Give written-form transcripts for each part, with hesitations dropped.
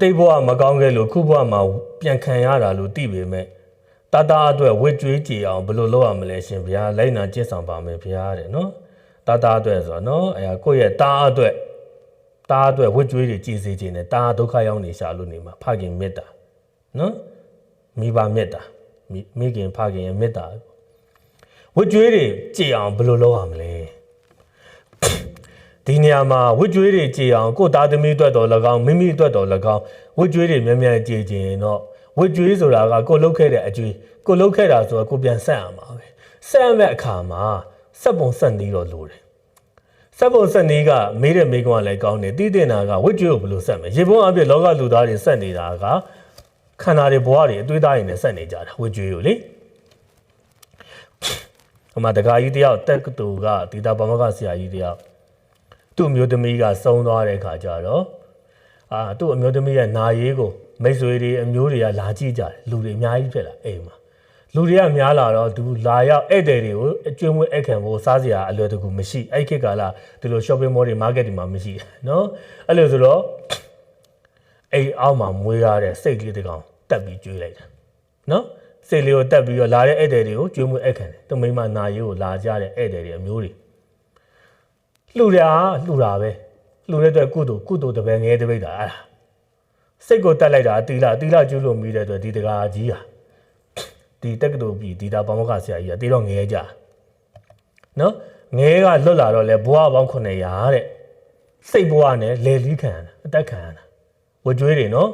တိတ်ဘဝမကောင်းခဲ့လို့ခုဘဝမှာပြန်ခံရတာလို့သိပေမဲ့တတအတွက်ဝစ်ကြွေးကြည်အောင်ဘယ်လိုလုပ်ရမလဲရှင်ဗျာလိုက်နာကျင့်ဆောင်ပါမယ်ဗျာတဲ့နော်တအတွက်ဆိုတော့နော်ကိုယ့်ရဲ့တာအတွက်ဝစ်ကြွေးတွေကြည်စေခြင်းနဲ့တာဒုက္ခရောက်နေရှာလို့နေမှာဖခင်မေတ္တာနော်မိဘမေတ္တာမိခင်ဖခင်ရဲ့မေတ္တာဝစ်ကြွေးတွေကြည်အောင်ဘယ်လိုလုပ်ရမလဲဒီနေရာမှာဝစ်ကြွေးတွေကြည်အောင်ကိုသားသမီးအတွက်တော်၎င်းမိမိအတွက်တော်၎င်းဝစ်ကြွေးတွေများများကြည်ခြင်းတော့ဝစ်ကြွေးဆိုတာကကိုလှုပ်ခဲ့တဲ့အကျွေးကိုလှုပ်ခဲ့တာဆိုတော့ကိုပြန်ဆက်ရမှာပဲဆက်ရမယ့်အခါမှာစက်ပုံစက်နည်းတော့လိုတယ်စက်ပုံစက်နည်းကမေးတဲ့မိကွန်းကလည်းကောင်းတယ်တည်တင်တာကဝစ်ကြွေးကိုဘယ်လိုဆက်မလဲရေပုံအပြည့်လောကလူသားတွေဆက်နေတာကခန္ဓာတွေဘဝတွေအသွေးသားတွေနဲ့ဆက်နေကြတာဝစ်ကြွေးကိုလေအမှတကာကြီးတယောက်တက်ကတူကဒေတာဘာမကဆရာကြီးတယောက်သူ့အမျိုးသမီးကစုံသွားတဲ့ခါကျတော့သူ့အမျိုးသမီးရဲ့နာရေးကိုမိတ်ဆွေတွေအမျိုးတွေကလာကြည့်ကြတယ်လူတွေအများကြီးဖြစ်လာအိမ်မှာလူတွေကများလာတော့သူလာရောက်ဧည့်သည်တွေကိုအကျွေးမွေးအခမ်းဖို့စားစရာအလွယ်တကူမရှိအဲ့ခေတ်ကလာဒီလို shopping mall တွေ market တွေမှာမရှိနော်အဲ့လိုဆိုတော့အိမ်အောက်မှာမွေးရတဲ့စိတ်ကလေးတစ်ကောင်တက်ပြီးကျွေးလိုက်တာနော်စိတ်လေးကိုတက်ပြီးတော့လာတဲ့ဧည့်သည်တွေကိုကျွေးမွေးအခမ်းတယ်သူမိမနာရေးကိုလာကြတဲ့ဧည့်သည်တွေအမျိုးတွေလှူတာပဲလှူတဲ့အတွက်ကုသိုလ်တပည့်ငယ်တပိတ်တာအဲ့ဒါစိတ်ကိုတက်လိုက်တာတီလာကျူးလို့မိတဲ့အတွက်ဒီတကာကြီးဟာဒီတက်ကတူပြီးဒီတာဘောမကဆရာကြီးကတေးတော့ငဲကြနော်ငဲကလွတ်လာတော့လဲဘွားပေါင်း900တဲ့စိတ်ဘွားနဲ့လေလီးခံအတက်ခံတာဝကြွေးတွေနော်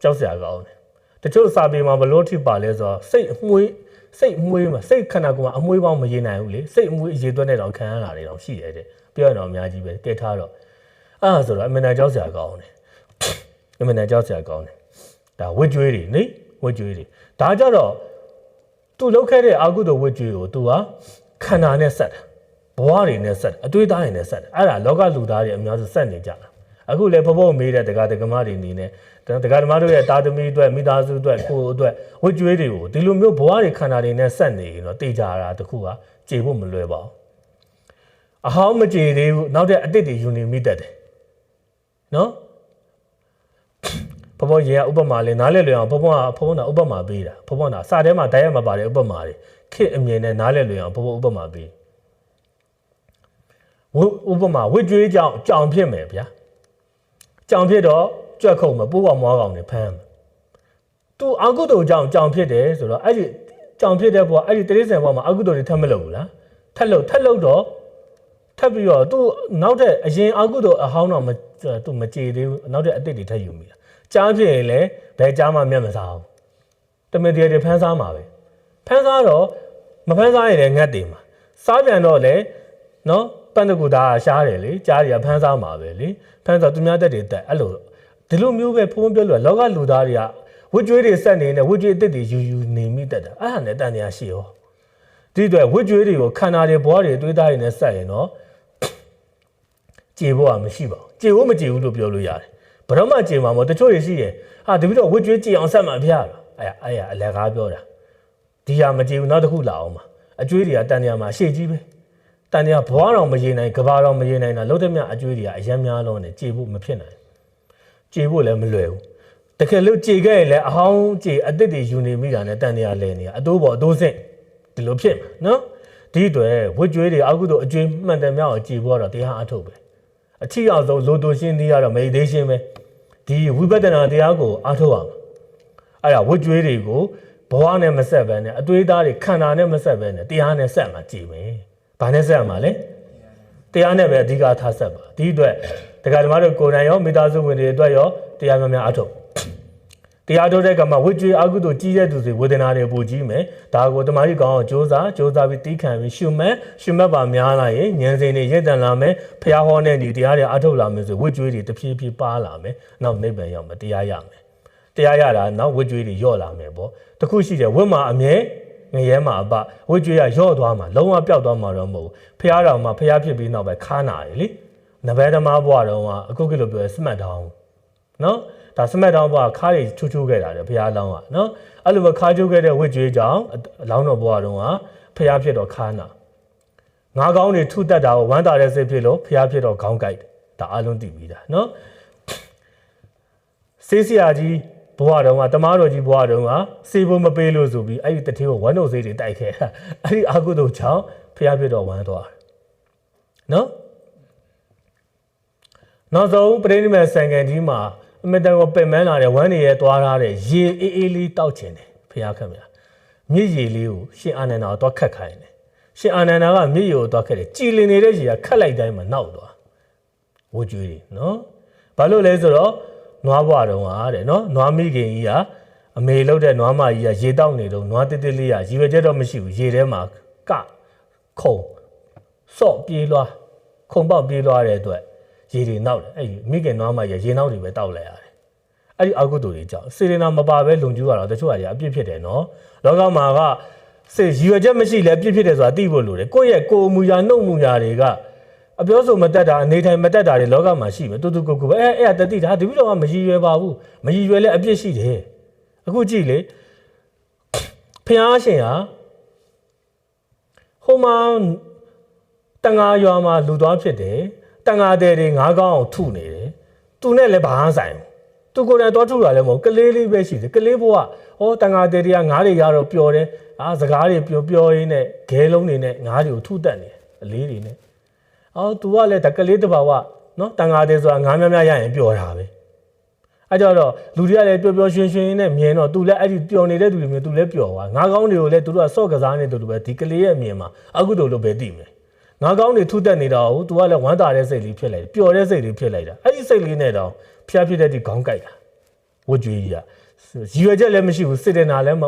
ကြောက်စရာကောင်းတယ်တချို့စာပေမှာဘလို့ထိပါလဲဆိုတော့စိတ်အမွေးမှာစိတ်ခန္ဓာကိုယ်မှာအမွေးပေါင်းမရေနိုင်ဘူးလေစိတ်အမွေးအရေသွက်နဲ့တော့ခံရတာတွေတော့ရှိတယ်တဲ့ပြောရတော့အများကြီးပဲကဲထားတော့အဲ့ဒါဆိုတော့အမှန်တန်ကြောက်စရာကောင်းတယ်အမှန်တန်ကြောက်စရာကောင်းတယ်ဒါဝကြွေးတွေနိဝကြွေးတွေဒါကြတော့သူလောက်ခဲ့တဲ့အာကုသိုလ်ဝကြွေးကိုသူကခန္ဓာနဲ့ဆက်တာဘဝတွေနဲ့ဆက်အတွေးသားတွေနဲ့ဆက်တယ်အဲ့ဒါလောကလူသားတွေအများစုဆက်နေကြတာအခုလည်းဘဘမေးတဲ့တက္ကမတွေအနေနဲ့တက္ကမတို့ရဲ့တာသမီအတွက်မိသားစုအတွက်ကိုယ်အတွက်ဝကြွေးတွေကိုဒီလိုမျိုးဘဝတွေခန္ဓာတွေနဲ့ဆက်နေရင်တော့တေချာတာတခုကကြေဖို့မလွယ်ပါဘူးအဟောင်းမကြေသေးဘူးနောက်တဲ့အတစ်တွေယူနေမိတတ်တယ်နော်ဘဘရေဥပမာလေးနားလဲလွယ်အောင်ဘဘကဥပမာပေးတာဘဘကစာထဲမှာတိုင်းရမှာပါတယ်ဥပမာတွေခေအမြင်နဲ့နားလဲလွယ်အောင်ဘဘဥပမာပေးဥပမာဝကြွေးကြောင်ဖြစ်မယ်ဗျာကြောင်ဖြစ်တော့ကြွက်ခုံမပိုးပေါ်မွားကောင်တွေဖမ်းမယ်သူအကုသိုလ်ကြောင်ဖြစ်တယ်ဆိုတော့အဲ့ဒီကြောင်ဖြစ်တဲ့ဘဝအဲ့ဒီတရိစ္ဆာန်ဘဝမှာအကုသိုလ်တွေထပ်မလုပ်ဘူးလားထပ်လုပ်တော့ထပ်ပြီးတော့သူနောက်တဲ့အရင်အကုသိုလ်အဟောင်းတော့သူမကြေသေးဘူးနောက်တဲ့အစ်စ်တွေထပ်ယူမိတာကြားဖြစ်ရင်လည်းဘယ်ကြားမှမျက်မစားဘူးတမင်တရတွေဖမ်းစားမှာပဲဖမ်းစားတော့မဖမ်းစားရင်လည်းငတ်တယ်မှာစားပြန်တော့လေနော်ပန္နကူသားရှားတယ်လေကြားတွေကဖမ်းစားမှာပဲလေဖမ်းစားသူများတက်တွေတက်အဲ့လိုဒီလိုမျိုးပဲဖုံးပြောလို့လောကလူသားတွေကဝကြွေးတွေဆက်နေတယ်ဝကြွေးအစ်စ်တွေယူနေမိတတ်တာအဲ့ဒါနဲ့တန်တရားရှိရောဒီအတွက်ဝကြွေးတွေကိုခန္ဓာတွေဘွားတွေတွေးသားတွေနဲ့ဆက်ရင်တော့ကြေဖို့ကမရှိပါဘူးကြေဖို့မကြေဘူးလို့ပြောလို့ရတယ်ဘယ်တော့မှကြေမှာမဟုတ်တချို့တွေရှိတယ်ဟာတပည့်တော့ဝကြွေးကြေအောင်ဆက်မှာဖျားတော့အဲ့အလက်ကားပြောတာဒီဟာမကြေဘူးနောက်တစ်ခုလာအောင်ပါအကျွေးတွေကတန်တရားမှာရှေ့ကြီးပဲတန်တရားဘွားတော်မရေနိုင်ကဘာတော်မရေနိုင်တာလုံးတဲ့မြအကျွေးတွေကအယမ်းများလုံးနဲ့ကြေဖို့မဖြစ်နိုင်ကြေဖို့လည်းမလွယ်ဘူးတကယ်လို့ကြေခဲ့ရင်လည်းအဟောင်းကြေအစ်စ်တွေယူနေမိတာနဲ့တန်တရားလဲနေတာအတိုးပေါ်အတိုးစစ်ဒီလိုဖြစ်မှာနော်ဒီအတွက်ဝကြွေးတွေအကုသို့အကျွေးမှန်တယ်မြောက်အောင်ကြေဖို့တော့တရားအထုတ်ပဲအထီအောင်ဆုံးလိုတိုရှင်းသေးရတော့ meditation ပဲဒီဝိပဿနာတရားကိုအားထုတ်အောင်အဲ့ဒါဝကြွေးတွေကိုဘဝနဲ့မဆက်ဘဲနဲ့အတွေးသားတွေခန္ဓာနဲ့မဆက်ဘဲနဲ့တရားနဲ့ဆက်မှာကြည်မယ်။ဘာနဲ့ဆက်မှာလဲ။တရားနဲ့ပဲအဓိကထားဆက်ပါ။ဒီအတွက်ဒကာဓမ္မတို့ကိုယ်တိုင်ရောမိသားစုဝင်တွေအတွက်ရောတရားများများအားထုတ်။တရားထုတ်တဲ့ကမှာဝကြွေးအကုသို့ကြီးတဲ့သူတွေဝေဒနာတွေပိုကြီးမယ်။ဒါကိုတမာရီကောင်းအောင်စ조사ပြီးတီးခံပြီးရှုမှတ်ပါများလာရင်ဉာဏ်စဉ်တွေရင့်တန်လာမယ်။ဖျားဟောတဲ့ဒီတရားတွေအားထုတ်လာမယ်ဆိုဝကြွေးတွေတဖြည်းဖြည်းပါလာမယ်။နောက်နိဗ္ဗာန်ရောက်မယ်တရားရမယ်။တရားရတာနောက်ဝကြွေးတွေညော့လာမယ်ပေါ့။တခုရှိတယ်ဝတ်မှာအမြဲငရဲမှာအပဝကြွေးရညော့သွားမှာလုံးဝပျောက်သွားမှာတော့မဟုတ်ဘူး။ဖျားတော်မှာဖျားဖြစ်ပြီးနောက်ပဲခါနာရလေ။နဘဲဓမ္မဘွားတော်ကအခုကလိုပြောစမတ်တောင်းနော်ဒါစမတ်တောင်းဘွားခါးတွေချိုးခဲ့တာလေဖျားလောင်းကနော်အဲ့လိုပဲခါးချိုးခဲ့တဲ့ဝကြွေးကြောင့်အလောင်းတော်ဘွားတော်ကဖျားဖြစ်တော့ခါနာငါးကောင်းတွေထုတက်တာကိုဝမ်းတာတဲ့စိတ်ဖြစ်လို့ဖျားဖြစ်တော့ခေါင်းကိုက်တယ်ဒါအလုံးသိပြီးတာနော် ဆေးဆရာကြီးဘွားတော်ကတမားတော်ကြီးဘွားတော်ကစေဖို့မပေးလို့ဆိုပြီးအဲ့ဒီတထေးကိုဝမ်းတော်စေးတွေတိုက်ခဲ့အဲ့ဒီအာကုသိုလ်ကြောင့်ဖျားဖြစ်တော်ဝမ်းသွားနော်နောက်ဆုံးပရိနိဗ္ဗာန်စံကန်ကြီးမှာအမေတန်ကိုပင်မန်းလာတဲ့ဝမ်းနေရဲသွားထားတဲ့ရေအေးအေးလေးတောက်ချင်တယ်ဖျားခတ်မြမြစ်ရေလေးကိုရှင်အာနန္ဒာကိုတော့ခတ်ခိုင်းတယ်ရှင်အာနန္ဒာကမြစ်ရေကိုတော့ခတ်တယ်ကြည်လင်နေတဲ့ရေကခတ်လိုက်တိုင်းမှာနောက်သွားဝကျွေးတယ်နော်ဘာလို့လဲဆိုတော့နွားဘွားတော်ကတဲ့နော်နွားမိခင်ကြီးကအမေလှုပ်တဲ့နွားမကြီးကရေတောက်နေတော့နွားတစ်တစ်လေးကရေရွယ်ချက်တော့မရှိဘူးရေထဲမှာကခုံစော့ပြေးလွှားခုံပေါက်ပြေးလွှားတဲ့အတွက်ရေတွေနောက်တယ်အဲ့ဒီမိခင်နွားမကြီးရေနောက်တွေပဲတောက်လိုက်ရတယ်အဲ့ဒီအာကုသိုလ်တွေကြောင့်စေရနာမပါပဲလုံကျူးရတော့တချို့ဟာတွေအပြစ်ဖြစ်တယ်နော်လောကမှာကစေရည်ရွယ်ချက်မရှိလဲပြစ်ဖြစ်တယ်ဆိုတာသိဖို့လိုတယ်ကိုယ့်ရဲ့ကိုယ်မူရာနှုတ်မူရာတွေကအပြောဆိုမတတ်တာအနေထိုင်မတတ်တာတွေလောကမှာရှိမယ်တူတူကိုကိုပဲအဲ့တတိဒါတပိတော့မရည်ရွယ်ပါဘူးမရည်ရွယ်လဲအပြစ်ရှိတယ်အခုကြည့်လေဖျားရှင်ဟာဟိုမှာတန်ဃာရွာမှာလူသွားဖြစ်တယ်တန်ဃာတဲ့တွေငါးကောင်းအောင်ထုနေတယ်သူနဲ့လည်းဘာမှဆိုင်သူကိုယ်တိုင်သွားထုတာလည်းမဟုတ်ကလေးလေးပဲရှိတယ်ကလေးဘွားဟောတန်ဃာတဲ့တွေကငါးတွေရတော့ပျော်တယ်စကားတွေပျော်ရင်းနဲ့ဂဲလုံးတွေနဲ့ငါးတွေကိုထုတတ်နေအလေးတွေနဲ့သူကလည်းတကလေးတစ်ပါးကနော်တန်ဃာတဲ့ဆိုတာငါးများများရရင်ပျော်တာပဲအဲ့ကြတော့လူတွေကလည်းပျော်ပျော်ရွှင်ရွှင်နဲ့မြင်တော့သူလည်းအဲ့ဒီပျော်နေတဲ့သူတွေမျိုးသူလည်းပျော်သွားငါးကောင်းတွေကိုလည်းသူတို့ကစော့ကစားနေသူတို့ပဲဒီကလေးရဲ့အမြင်မှာအကုသိုလ်လို့ပဲသိမယ်ငါးကောင်းတွေထုတက်နေတာဟုတ်သူကလည်းဝမ်းသာတဲ့စိတ်လေးဖြစ်လိုက်တယ်ပျော်တဲ့စိတ်လေးဖြစ်လိုက်တာအဲ့ဒီစိတ်လေးနဲ့တော့ဖျားဖြစ်တဲ့ဒီခေါင်းကိုက်တာဝတ်ကြွေးကြီးကရည်ရွယ်ချက်လည်းမရှိဘူးစေတနာလည်း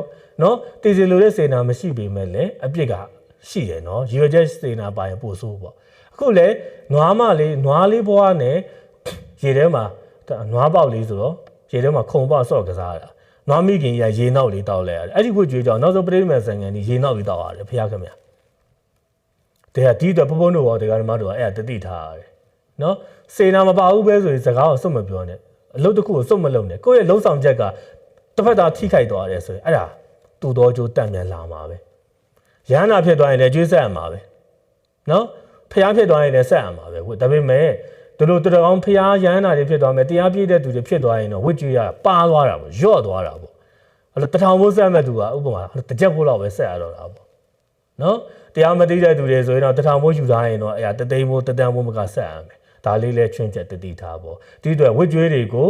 နော်တည်စီလိုတဲ့စေတနာမရှိပေမဲ့လည်းအပြစ်ကရှိတယ်နော်ရည်ရွယ်ချက်စေတနာပါရင်ပို့ဆိုးပေါ့အခုလေနွားမလေးနွားလေးဘွားနဲ့ရေထဲမှာနွားပေါက်လေးဆိုတော့ရေထဲမှာခုံပေါက်ဆော့ကစားတာနွားမိခင်ကြီးကရေနောက်လေးတောက်လိုက်ရတယ်အဲ့ဒီဝတ်ကြွေးကြောင့်နောက်ဆုံးပရိမေဆန်ကန်ဒီရေနောက်လေးတောက်ရတယ်ဖျားခင်ဗျာတဲ့ဒီတော့ဘုံတို့ဘောတရားဓမ္မတို့ကအဲ့ဒါတတိထားရတယ်နော်စေနာမပါဘူးပဲဆိုရင်စကားကိုစွတ်မပြောနဲ့အလုပ်တစ်ခုကိုစွတ်မလုပ်နဲ့ကိုယ့်ရဲ့လုံဆောင်ချက်ကတစ်ဖက်သားထိခိုက်သွားတယ်ဆိုရင်အဲ့ဒါတူတော်ကြိုးတန့်ပြန်လာမှာပဲရဟန္တာဖြစ်သွားရင်လည်းကျွေးဆက်ရမှာပဲနော်ဖျားဖြစ်သွားရင်လည်းဆက်ရမှာပဲဒါပေမဲ့တို့တော်ကောင်းဖျားရဟန္တာတွေဖြစ်သွားမယ်တရားပြည့်တဲ့သူတွေဖြစ်သွားရင်တော့ဝိကျွေးရပါသွားတာပေါ့ရော့သွားတာပေါ့အဲ့လိုတထောင်ဖို့ဆက်မဲ့သူကဥပမာတစ်ချက်ဖို့လောက်ပဲဆက်ရတော့တာပေါ့နော်တရားမသိတဲ့သူတွေဆိုရင်တော့တထောင်ဖို့ယူထားရင်တော့အဲ့ဒါတသိန်းဖို့တတန်းဖို့မကဆက်ရမယ်ဒါလေးလဲချွင်းချက်တတိထားပေါ့ဒီအတွက်ဝိကျွေးတွေကို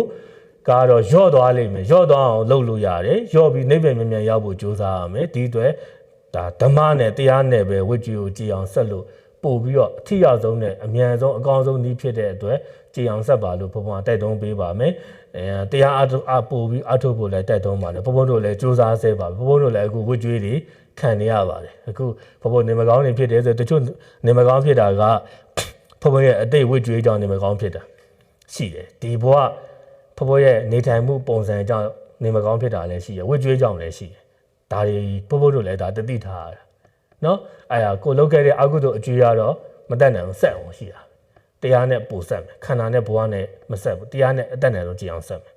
ကတော့ရော့သွားလိမ့်မယ်ရော့သွားအောင်လုပ်လို့ရတယ်ရော့ပြီးနိဗ္ဗာန်မြန်မြန်ရောက်ဖို့ကြိုးစားရမယ်ဒီအတွက်ဒါဓမ္မနဲ့တရားနဲ့ပဲဝိကျွေးကိုကြည်အောင်ဆက်လို့ပို့ပြီးတော့အထီးရောက်ဆုံးနဲ့အမြန်ဆုံးအကောင်းဆုံးနည်းဖြစ်တဲ့အတွက်ကြည်အောင်ဆက်ပါလို့ဘုံဘုံတိုက်တွန်းပေးပါမယ်တရားအပို့ပြီးအထုတ်ဖို့လည်းတိုက်တွန်းပါတယ်ဘုံဘုံတို့လည်းကြိုးစားဆဲပါဘုံဘုံတို့လည်းအခုဝိကျွေးတွေခံနေရပါတယ်အခုဘုံဘုံနေမကောင်းနေဖြစ်တယ်ဆိုတချို့နေမကောင်းဖြစ်တာကဘုံဘုံရဲ့အတိတ်ဝိကျွေးကြောင့်နေမကောင်းဖြစ်တာရှိတယ်ဒီဘဝဘုံဘုံရဲ့နေထိုင်မှုပုံစံကြောင့်နေမကောင်းဖြစ်တာလည်းရှိတယ်ဝိကျွေးကြောင့်လည်းရှိတယ်ဒါတွေဘုံဘုံတို့လည်းဒါတတိထားရတာနော်အဲ့ဒါကိုလောက်ခဲ့တဲ့အကုသိုလ်အကျွေးရတော့မတတ်နိုင်အောင်ဆက်အောင်ရှိတာတရားနဲ့ပို့ဆက်မယ်ခန္ဓာနဲ့ဘဝနဲ့မဆက်ဘူးတရားနဲ့အတတ်နဲ့တော့ကြည်အောင်ဆက်မယ်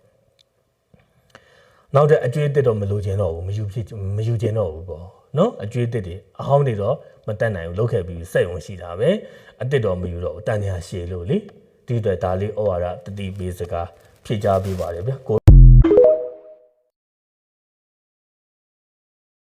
နောက်တဲ့အကျွေးတစ်တော့မလိုချင်တော့ဘူးမယူချင်တော့ဘူးပေါ့နော်အကျွေးတစ်တွေအဟောင်းတွေတော့မတတ်နိုင်ဘူးလောက်ခဲ့ပြီးဆက်အောင်ရှိတာပဲအတစ်တော့မယူတော့ဘူးတန်ညာရှည်လို့လေဒီအတွက်ဒါလေးဩဝါဒတတိပေးစကားဖြည့်ချပေးပါတယ်ဗျာ